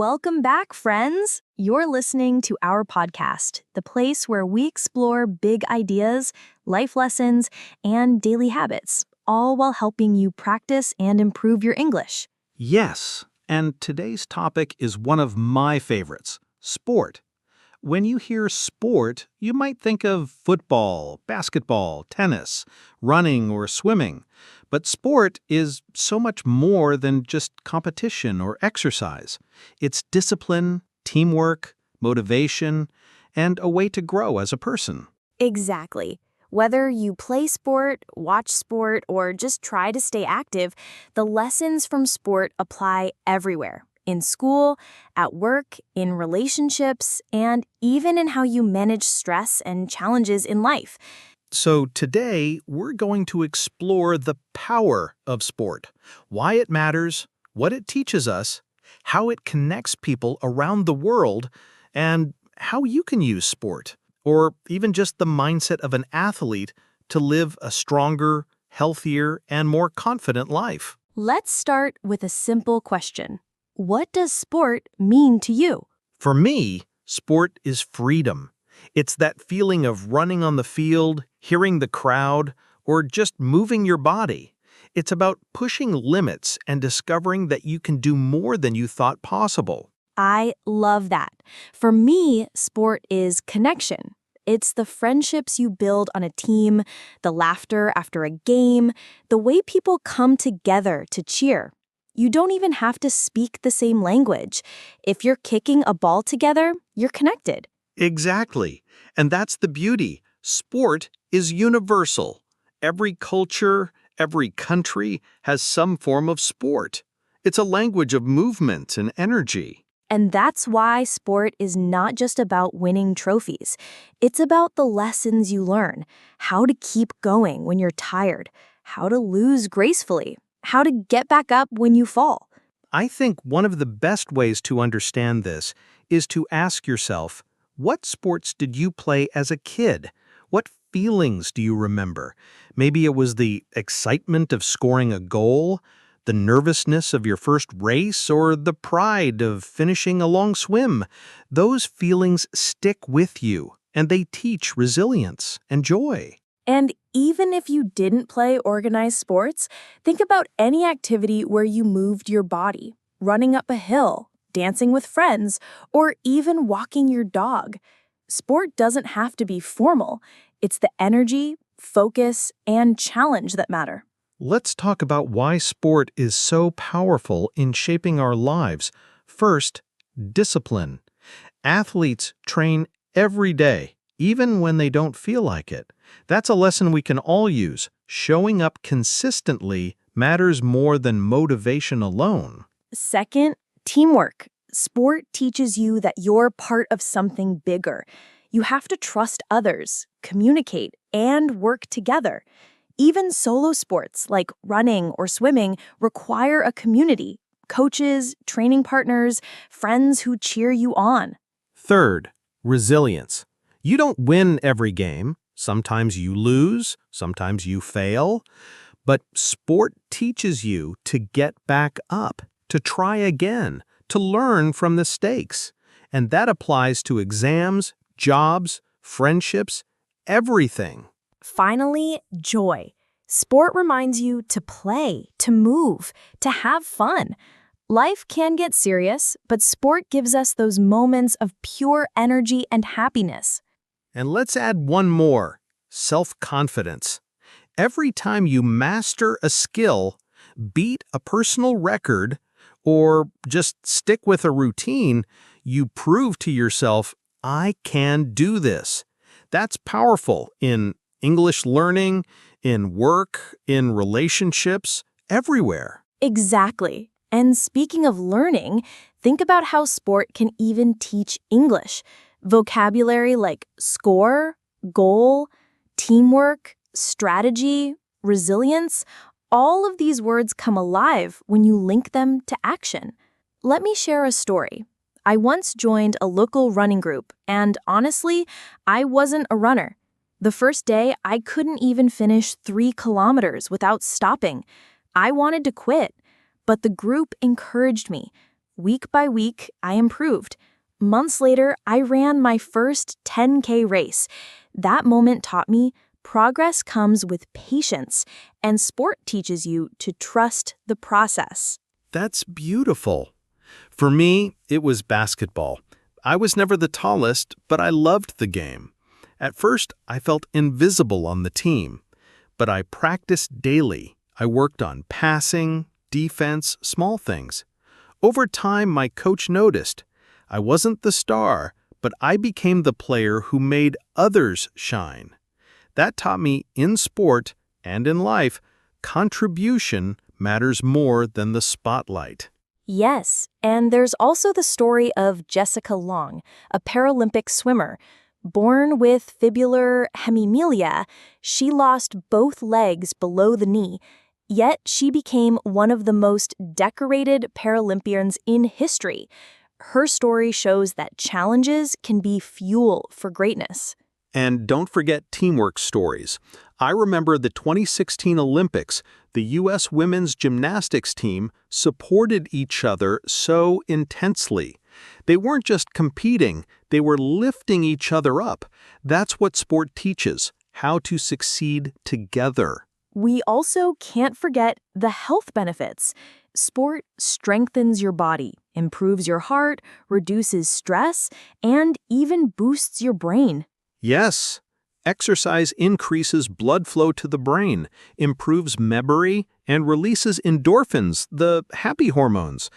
Welcome back, friends. You're listening to our podcast, the place where we explore big ideas, life lessons, and daily habits, all while helping you practice and improve your English. Yes, and today's topic is one of my favorites, sport. When you hear sport, you might think of football, basketball, tennis, running, or swimming. But sport is so much more than just competition or exercise. It's discipline, teamwork, motivation, and a way to grow as a person. Exactly. Whether you play sport, watch sport, or just try to stay active, the lessons from sport apply everywhere. In school, at work, in relationships, and even in how you manage stress and challenges in life. So today, we're going to explore the power of sport, why it matters, what it teaches us, how it connects people around the world, and how you can use sport, or even just the mindset of an athlete, to live a stronger, healthier, and more confident life. Let's start with a simple question. What does sport mean to you? For me, sport is freedom. It's that feeling of running on the field, hearing the crowd, or just moving your body. It's about pushing limits and discovering that you can do more than you thought possible. I love that. For me, sport is connection. It's the friendships you build on a team, the laughter after a game, the way people come together to cheer. You don't even have to speak the same language. If you're kicking a ball together, you're connected. Exactly. And that's the beauty. Sport is universal. Every culture, every country has some form of sport. It's a language of movement and energy. And that's why sport is not just about winning trophies. It's about the lessons you learn, how to keep going when you're tired, how to lose gracefully, how to get back up when you fall. I think one of the best ways to understand this is to ask yourself, what sports did you play as a kid? What feelings do you remember? Maybe it was the excitement of scoring a goal, the nervousness of your first race, or the pride of finishing a long swim. Those feelings stick with you, and they teach resilience and joy. And even if you didn't play organized sports, think about any activity where you moved your body, running up a hill, dancing with friends, or even walking your dog. Sport doesn't have to be formal. It's the energy, focus, and challenge that matter. Let's talk about why sport is so powerful in shaping our lives. First, discipline. Athletes train every day, even when they don't feel like it. That's a lesson we can all use. Showing up consistently matters more than motivation alone. Second, teamwork. Sport teaches you that you're part of something bigger. You have to trust others, communicate, and work together. Even solo sports like running or swimming require a community, coaches, training partners, friends who cheer you on. Third, resilience. You don't win every game. Sometimes you lose, sometimes you fail. But sport teaches you to get back up, to try again, to learn from the mistakes. And that applies to exams, jobs, friendships, everything. Finally, joy. Sport reminds you to play, to move, to have fun. Life can get serious, but sport gives us those moments of pure energy and happiness. And let's add one more, self-confidence. Every time you master a skill, beat a personal record, or just stick with a routine, you prove to yourself, I can do this. That's powerful in English learning, in work, in relationships, everywhere. Exactly. And speaking of learning, think about how sport can even teach English. Vocabulary like score, goal, teamwork, strategy, resilience, all of these words come alive when you link them to action. Let me share a story. I once joined a local running group, and honestly, I wasn't a runner. The first day, I couldn't even finish 3 kilometers without stopping. I wanted to quit, but the group encouraged me. Week by week, I improved. Months later, I ran my first 10K race. That moment taught me progress comes with patience, and sport teaches you to trust the process. That's beautiful. For me, it was basketball. I was never the tallest, but I loved the game. At first, I felt invisible on the team, but I practiced daily. I worked on passing, defense, small things. Over time, my coach noticed. I wasn't the star, but I became the player who made others shine. That taught me in sport and in life, contribution matters more than the spotlight. Yes, and there's also the story of Jessica Long, a Paralympic swimmer. Born with fibular hemimelia, she lost both legs below the knee, yet she became one of the most decorated Paralympians in history. Her story shows that challenges can be fuel for greatness. And don't forget teamwork stories. I remember the 2016 Olympics. The U.S. women's gymnastics team supported each other so intensely. They weren't just competing, they were lifting each other up. That's what sport teaches, how to succeed together. We also can't forget the health benefits. Sport strengthens your body, improves your heart, reduces stress, and even boosts your brain. Yes, exercise increases blood flow to the brain, improves memory, and releases endorphins, the happy hormones.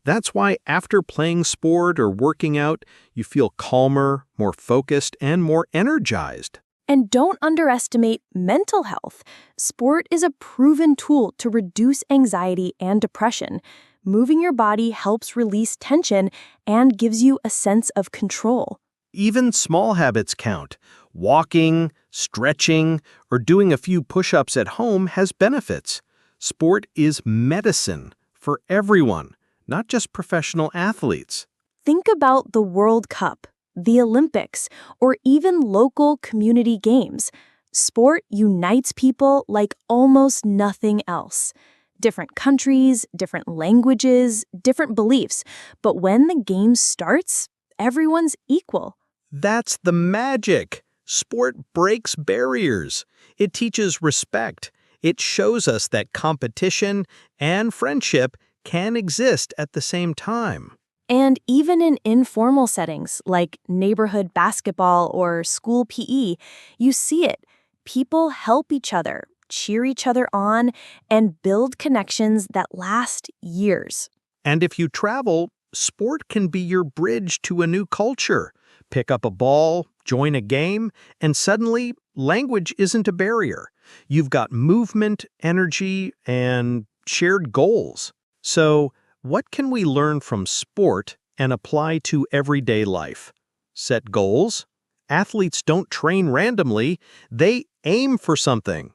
That's why after playing sport or working out, you feel calmer, more focused, and more energized. And don't underestimate mental health. Sport is a proven tool to reduce anxiety and depression. Moving your body helps release tension and gives you a sense of control. Even small habits count. Walking, stretching, or doing a few push-ups at home has benefits. Sport is medicine for everyone, not just professional athletes. Think about the World Cup, the Olympics, or even local community games. Sport unites people like almost nothing else. Different countries, different languages, different beliefs. But when the game starts, everyone's equal. That's the magic. Sport breaks barriers. It teaches respect. It shows us that competition and friendship can exist at the same time. And even in informal settings like neighborhood basketball or school PE, you see it. People help each other, cheer each other on, and build connections that last years. And if you travel, sport can be your bridge to a new culture. Pick up a ball, join a game, and suddenly language isn't a barrier. You've got movement, energy, and shared goals. So, what can we learn from sport and apply to everyday life? Set goals. Athletes don't train randomly, they aim for something.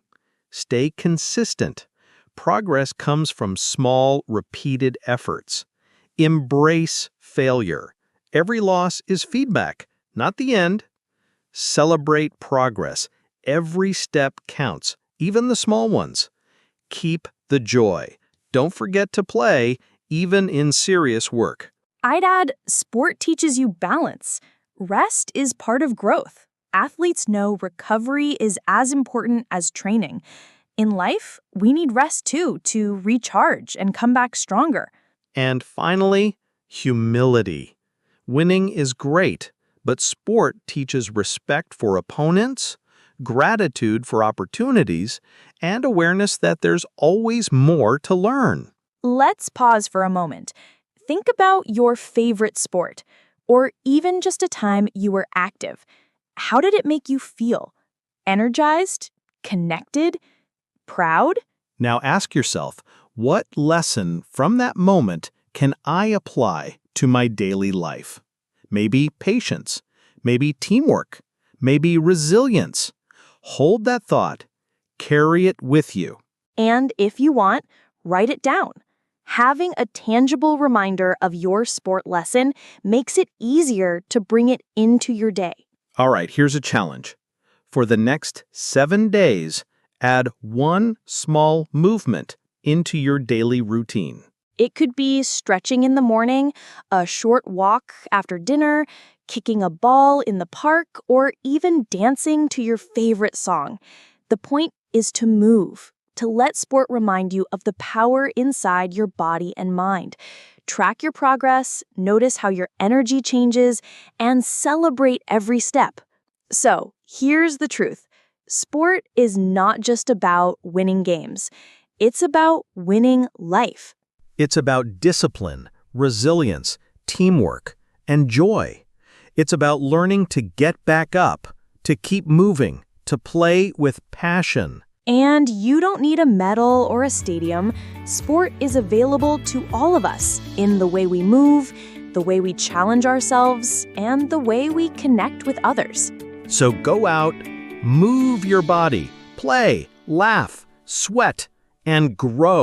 Stay consistent. Progress comes from small, repeated efforts. Embrace failure. Every loss is feedback, not the end. Celebrate progress. Every step counts, even the small ones. Keep the joy. Don't forget to play, even in serious work. I'd add, sport teaches you balance. Rest is part of growth. Athletes know recovery is as important as training. In life, we need rest too to recharge and come back stronger. And finally, humility. Winning is great, but sport teaches respect for opponents, gratitude for opportunities, and awareness that there's always more to learn. Let's pause for a moment. Think about your favorite sport, or even just a time you were active. How did it make you feel? Energized? Connected? Proud? Now ask yourself, what lesson from that moment can I apply to my daily life? Maybe patience, maybe teamwork, maybe resilience. Hold that thought. Carry it with you. And if you want, write it down. Having a tangible reminder of your sport lesson makes it easier to bring it into your day. All right, here's a challenge. For the next 7 days, add one small movement into your daily routine. It could be stretching in the morning, a short walk after dinner, kicking a ball in the park, or even dancing to your favorite song. The point is to move, to let sport remind you of the power inside your body and mind. Track your progress, notice how your energy changes, and celebrate every step. So, here's the truth. Sport is not just about winning games. It's about winning life. It's about discipline, resilience, teamwork, and joy. It's about learning to get back up, to keep moving, to play with passion. And you don't need a medal or a stadium. Sport is available to all of us in the way we move, the way we challenge ourselves, and the way we connect with others. So go out, move your body, play, laugh, sweat, and grow.